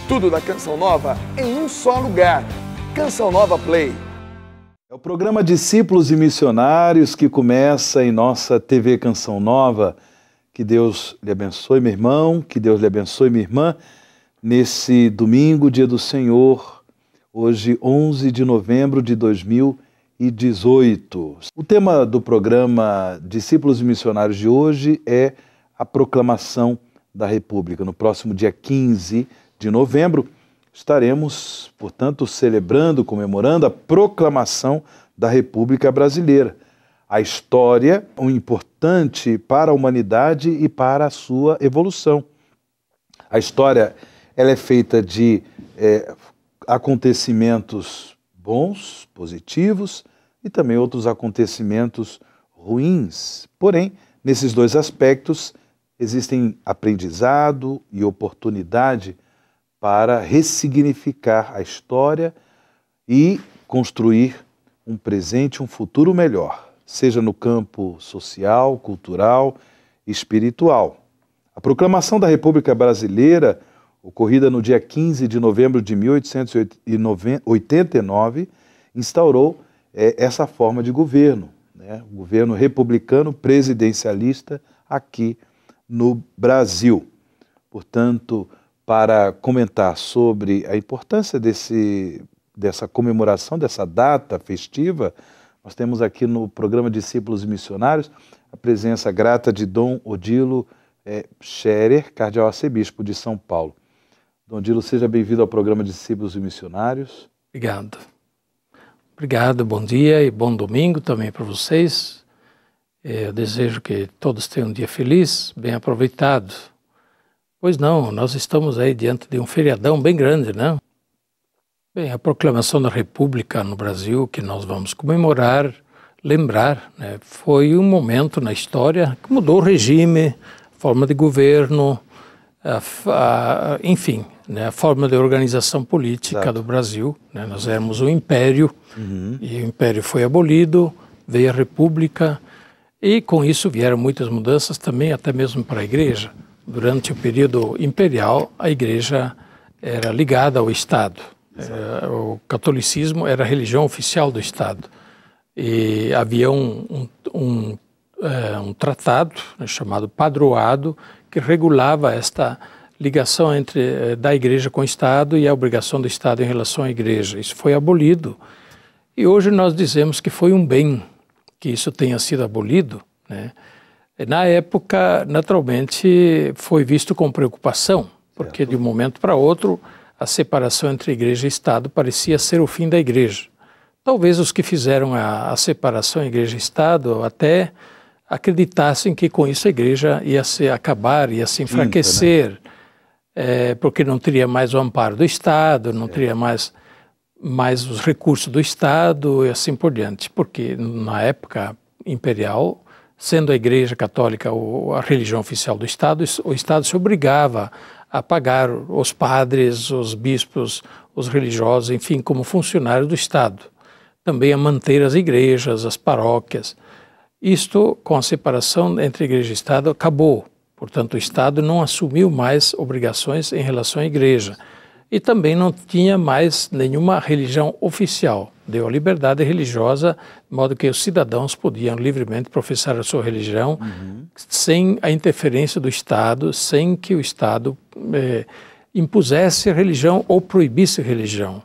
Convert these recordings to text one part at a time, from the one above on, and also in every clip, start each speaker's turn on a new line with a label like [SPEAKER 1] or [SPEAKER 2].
[SPEAKER 1] Tudo da Canção Nova em um só lugar. Canção Nova Play.
[SPEAKER 2] É o programa Discípulos e Missionários que começa em nossa TV Canção Nova. Que Deus lhe abençoe, meu irmão, que Deus lhe abençoe, minha irmã, nesse domingo, dia do Senhor, hoje 11 de novembro de 2018. O tema do programa Discípulos e Missionários de hoje é a proclamação da República. No próximo dia 15 de novembro, estaremos, portanto, celebrando, comemorando a proclamação da República Brasileira. A história é importante para a humanidade e para a sua evolução. A história ela é feita de acontecimentos bons, positivos, e também outros acontecimentos ruins. Porém, nesses dois aspectos, existem aprendizado e oportunidade para ressignificar a história e construir um presente, um futuro melhor, seja no campo social, cultural, espiritual. A proclamação da República Brasileira, ocorrida no dia 15 de novembro de 1889, instaurou essa forma de governo, né? O governo republicano presidencialista aqui no Brasil. Portanto, para comentar sobre a importância dessa comemoração, dessa data festiva, nós temos aqui no programa Discípulos e Missionários a presença grata de Dom Odilo Scherer, cardeal arcebispo de São Paulo. Dom Odilo, seja bem-vindo ao programa Discípulos e Missionários.
[SPEAKER 3] Obrigado. Obrigado, bom dia e bom domingo também para vocês. Eu desejo que todos tenham um dia feliz, bem aproveitado. Pois não, nós estamos aí diante de um feriadão bem grande, né? Bem, a proclamação da República no Brasil, que nós vamos comemorar, lembrar, né, foi um momento na história que mudou o regime, a forma de governo, enfim, né, a forma de organização política
[SPEAKER 2] Exato.
[SPEAKER 3] do Brasil. Né? Nós éramos um império, e o império foi abolido, veio a República, e com isso vieram muitas mudanças também, até mesmo para a Igreja. Durante o período imperial, a Igreja era ligada ao Estado. O catolicismo era a religião oficial do Estado. E havia um tratado, né, chamado Padroado, que regulava esta ligação da Igreja com o Estado e a obrigação do Estado em relação à Igreja. Isso foi abolido. E hoje nós dizemos que foi um bem que isso tenha sido abolido, né? Na época, naturalmente, foi visto com preocupação, porque de um momento para outro a separação entre Igreja e Estado parecia ser o fim da Igreja. Talvez os que fizeram a separação Igreja e Estado até acreditassem que com isso a Igreja ia se acabar, ia se enfraquecer, né? Porque não teria mais o amparo do Estado, não teria mais os recursos do Estado e assim por diante. Porque na época imperial, sendo a Igreja Católica a religião oficial do Estado, o Estado se obrigava a pagar os padres, os bispos, os religiosos, enfim, como funcionários do Estado. Também a manter as igrejas, as paróquias. Isto, com a separação entre Igreja e Estado, acabou. Portanto, o Estado não assumiu mais obrigações em relação à Igreja. E também não tinha mais nenhuma religião oficial. Deu a liberdade religiosa, de modo que os cidadãos podiam livremente professar a sua religião, sem a interferência do Estado, sem que o Estado impusesse religião ou proibisse religião.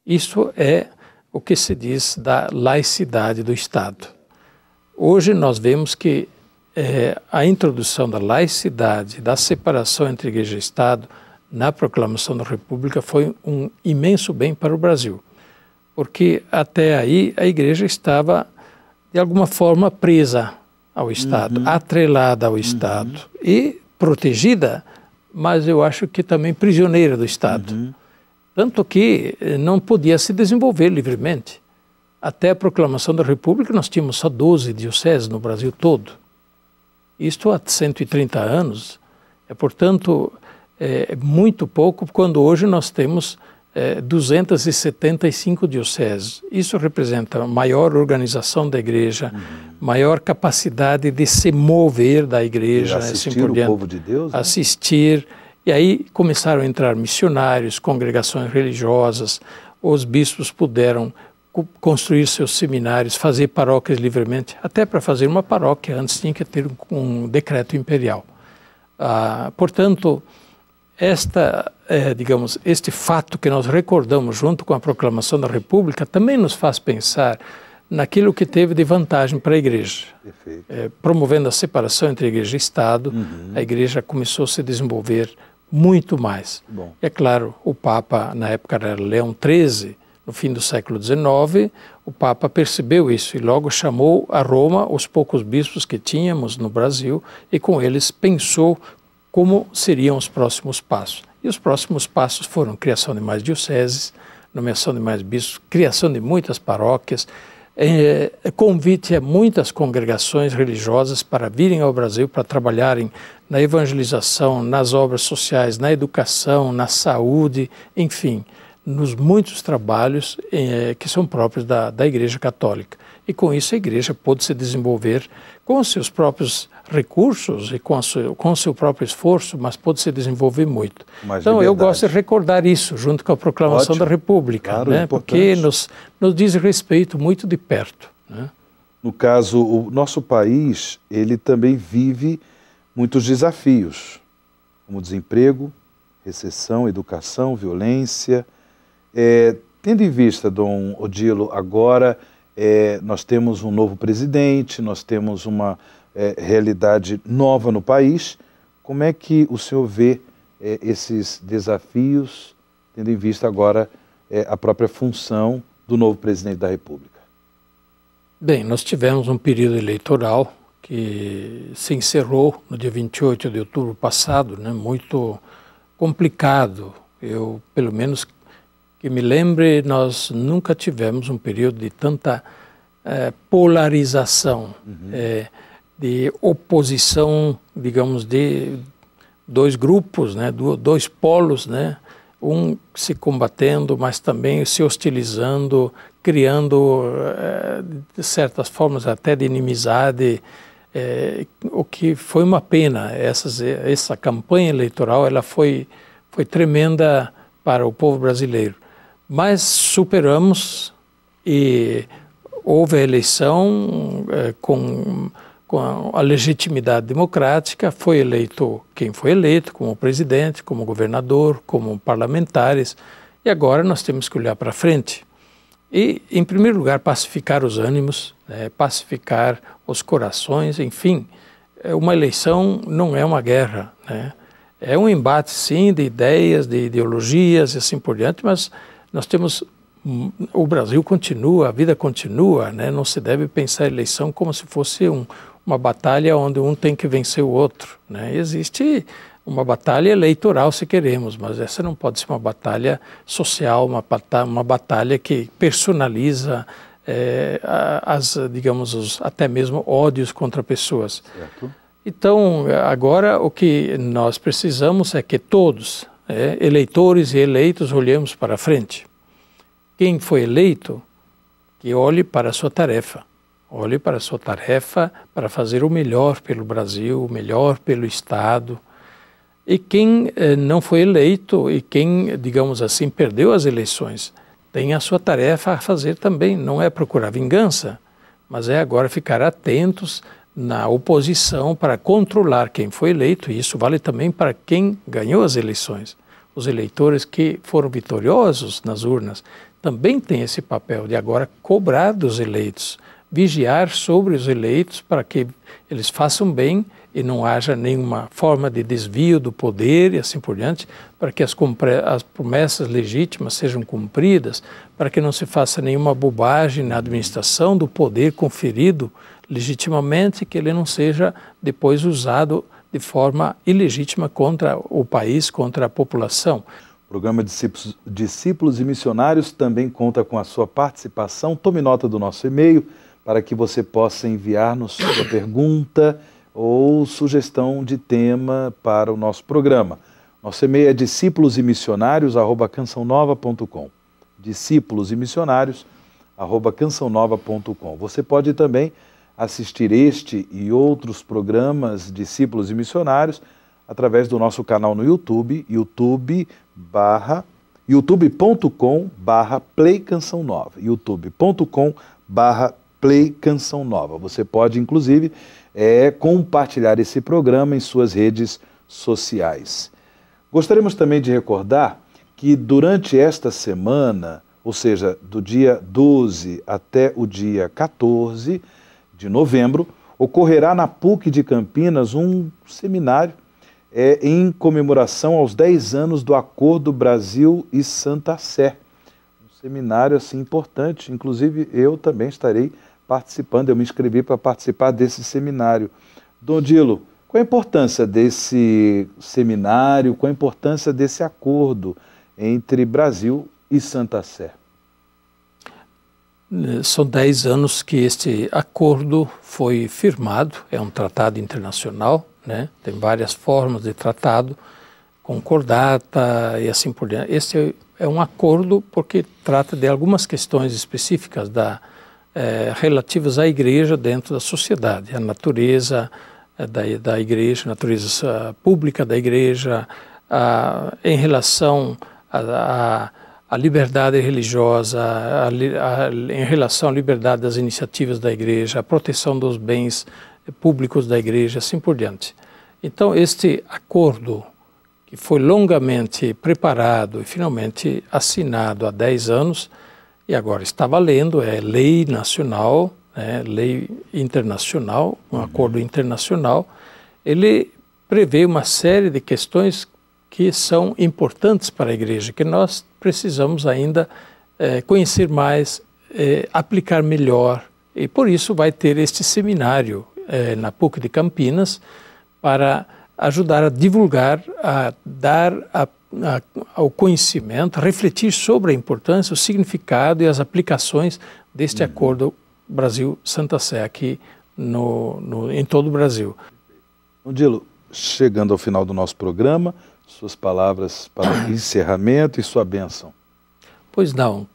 [SPEAKER 3] Isso é o que se diz da laicidade do Estado. Hoje nós vemos que a introdução da laicidade, da separação entre Igreja e Estado, na proclamação da República foi um imenso bem para o Brasil, porque até aí a Igreja estava, de alguma forma, presa ao Estado, atrelada ao Estado e protegida, mas eu acho que também prisioneira do Estado. Tanto que não podia se desenvolver livremente. Até a proclamação da República nós tínhamos só 12 dioceses no Brasil todo. Isto há 130 anos. Portanto, é muito pouco, quando hoje nós temos 275 dioceses. Isso representa maior organização da Igreja, maior capacidade de se mover da Igreja,
[SPEAKER 2] assistir assim o povo de Deus, né?
[SPEAKER 3] Assistir E aí começaram a entrar missionários, congregações religiosas, os bispos puderam construir seus seminários, fazer paróquias livremente. Até para fazer uma paróquia, antes tinha que ter um decreto imperial. Portanto, digamos, este fato que nós recordamos junto com a proclamação da República também nos faz pensar naquilo que teve de vantagem para a Igreja. Promovendo a separação entre Igreja e Estado, a Igreja começou a se desenvolver muito mais.
[SPEAKER 2] Bom.
[SPEAKER 3] É claro, o Papa, na época era Leão XIII, no fim do século XIX, o Papa percebeu isso e logo chamou a Roma os poucos bispos que tínhamos no Brasil e com eles pensou como seriam os próximos passos. E os próximos passos foram criação de mais dioceses, nomeação de mais bispos, criação de muitas paróquias, convite a muitas congregações religiosas para virem ao Brasil para trabalharem na evangelização, nas obras sociais, na educação, na saúde, enfim, nos muitos trabalhos que são próprios da Igreja Católica. E com isso a Igreja pôde se desenvolver com seus próprios recursos e com o seu próprio esforço, mas pôde se desenvolver muito. Então eu gosto de recordar isso junto com a proclamação da República,
[SPEAKER 2] claro,
[SPEAKER 3] né? Porque nos diz respeito muito de perto, né?
[SPEAKER 2] No caso, o nosso país, ele também vive muitos desafios, como desemprego, recessão, educação, violência. Tendo em vista, Dom Odilo, agora nós temos um novo presidente, nós temos uma realidade nova no país. Como é que o senhor vê esses desafios, tendo em vista agora a própria função do novo presidente da República?
[SPEAKER 3] Bem, nós tivemos um período eleitoral que se encerrou no dia 28 de outubro passado, né, muito complicado. Eu, pelo menos que me lembre, nós nunca tivemos um período de tanta polarização, de oposição, digamos, de dois grupos, né, dois polos, né, um se combatendo, mas também se hostilizando, criando, de certas formas, até de inimizade, o que foi uma pena. Essa campanha eleitoral ela foi tremenda para o povo brasileiro. Mas superamos e houve a eleição com a legitimidade democrática, foi eleito quem foi eleito, como presidente, como governador, como parlamentares, e agora nós temos que olhar para frente. E, em primeiro lugar, pacificar os ânimos, pacificar os corações, enfim. Uma eleição não é uma guerra, né? É um embate, sim, de ideias, de ideologias e assim por diante, mas nós temos... O Brasil continua, a vida continua, né? Não se deve pensar a eleição como se fosse uma batalha onde um tem que vencer o outro, né? Existe uma batalha eleitoral, se queremos, mas essa não pode ser uma batalha social, uma batalha que personaliza digamos, até mesmo ódios contra pessoas.
[SPEAKER 2] Certo.
[SPEAKER 3] Então, agora o que nós precisamos é que todos, eleitores e eleitos, olhemos para frente. Quem foi eleito, que olhe para a sua tarefa. Olhe para a sua tarefa para fazer o melhor pelo Brasil, o melhor pelo Estado. E quem não foi eleito e quem, digamos assim, perdeu as eleições, tem a sua tarefa a fazer também. Não é procurar vingança, mas é agora ficar atentos na oposição para controlar quem foi eleito. E isso vale também para quem ganhou as eleições. Os eleitores que foram vitoriosos nas urnas também têm esse papel de agora cobrar dos eleitos, vigiar sobre os eleitos para que eles façam bem e não haja nenhuma forma de desvio do poder e assim por diante, para que as promessas legítimas sejam cumpridas, para que não se faça nenhuma bobagem na administração do poder conferido legitimamente, que ele não seja depois usado de forma ilegítima contra o país, contra a população.
[SPEAKER 2] O programa Discípulos e Missionários também conta com a sua participação. Tome nota do nosso e-mail para que você possa enviar-nos sua pergunta ou sugestão de tema para o nosso programa. Nosso e-mail é discípulosemissionários@cançãonova.com. discípulosemissionários@cançãonova.com. Você pode também assistir este e outros programas Discípulos e Missionários através do nosso canal no YouTube, youtube.com/Play Canção Nova, youtube.com/Play Canção Nova. Você pode, inclusive, compartilhar esse programa em suas redes sociais. Gostaríamos também de recordar que durante esta semana, ou seja, do dia 12 até o dia 14 de novembro, ocorrerá na PUC de Campinas um seminário em comemoração aos 10 anos do Acordo Brasil e Santa Sé. Um seminário assim importante, inclusive eu também estarei participando, eu me inscrevi para participar desse seminário. Dom Odilo, qual a importância desse seminário, qual a importância desse acordo entre Brasil e Santa Sé?
[SPEAKER 3] São 10 anos que este acordo foi firmado, é um tratado internacional, né? Tem várias formas de tratado, concordata e assim por diante. Este é um acordo porque trata de algumas questões específicas relativas à igreja dentro da sociedade, a natureza da igreja, a natureza pública da igreja, em relação a liberdade religiosa, em relação à liberdade das iniciativas da igreja, a proteção dos bens públicos da igreja, assim por diante. Então, este acordo, que foi longamente preparado e finalmente assinado há 10 anos, e agora está valendo, é lei nacional, lei internacional, um acordo internacional, ele prevê uma série de questões que são importantes para a igreja, que nós precisamos ainda conhecer mais, aplicar melhor, e por isso vai ter este seminário na PUC de Campinas para ajudar a divulgar, a dar ao conhecimento, a refletir sobre a importância, o significado e as aplicações deste acordo Brasil-Santa Sé aqui em todo o Brasil.
[SPEAKER 2] Odilo, chegando ao final do nosso programa, suas palavras para encerramento e sua bênção.
[SPEAKER 3] Pois não,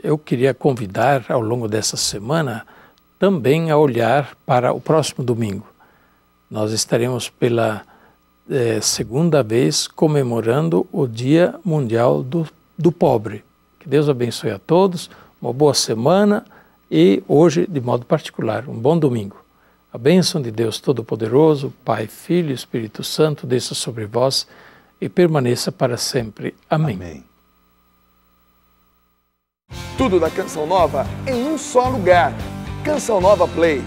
[SPEAKER 3] eu queria convidar ao longo dessa semana também a olhar para o próximo domingo. Nós estaremos pela segunda vez comemorando o Dia Mundial do Pobre. Que Deus abençoe a todos, uma boa semana e hoje, de modo particular, um bom domingo. A bênção de Deus Todo-Poderoso, Pai, Filho e Espírito Santo, desça sobre vós e permaneça para sempre. Amém.
[SPEAKER 2] Amém.
[SPEAKER 1] Tudo da Canção Nova em um só lugar. Canção Nova Play.